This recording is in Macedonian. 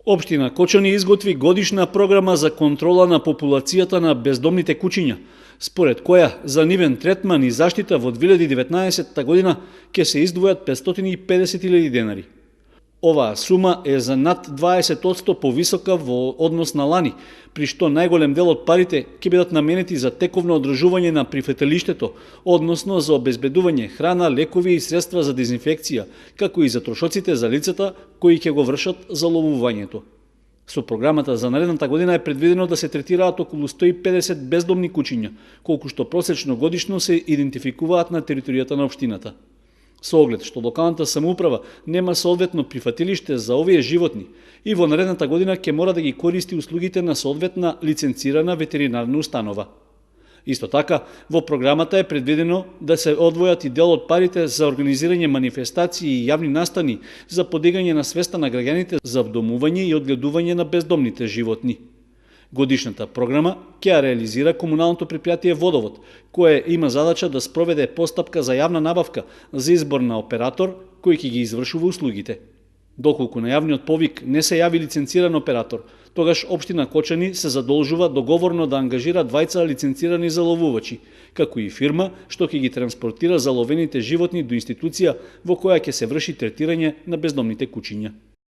Општина Кочани изготви годишна програма за контрола на популацијата на бездомните куќиња, според која за нивен третман и заштита во 2019 година ќе се издвојат 550.000 денари. Оваа сума е за над 20% повисока во однос на лани, при што најголем дел од парите ќе бидат наменети за тековно одржување на прифетелиштето, односно за обезбедување храна, лекови и средства за дезинфекција, како и за трошоците за лицата кои ќе го вршат заловувањето. Со програмата за наредната година е предвидено да се третираат околу 150 бездомни куќиња, колку што просечно годишно се идентификуваат на територијата на општината. Со оглед што локалната самоуправа нема соодветно прифатилиште за овие животни и во наредната година ќе мора да ги користи услугите на соодветна лиценцирана ветеринарна установа. Исто така, во програмата е предвидено да се одвојат и дел од парите за организирање манифестации и јавни настани за подигање на свеста на граѓаните за вдомување и одгледување на бездомните животни. Годишната програма ќе ја реализира комуналното предпријатие Водовод, кое има задача да спроведе постапка за јавна набавка за избор на оператор кој ќе ги извршува услугите. Доколку на јавниот повик не се јави лиценциран оператор, тогаш општина Кочани се задолжува договорно да ангажира двајца лиценцирани заловувачи, како и фирма што ќе ги транспортира заловените животни до институција во која ќе се врши третирање на бездомните куќиња.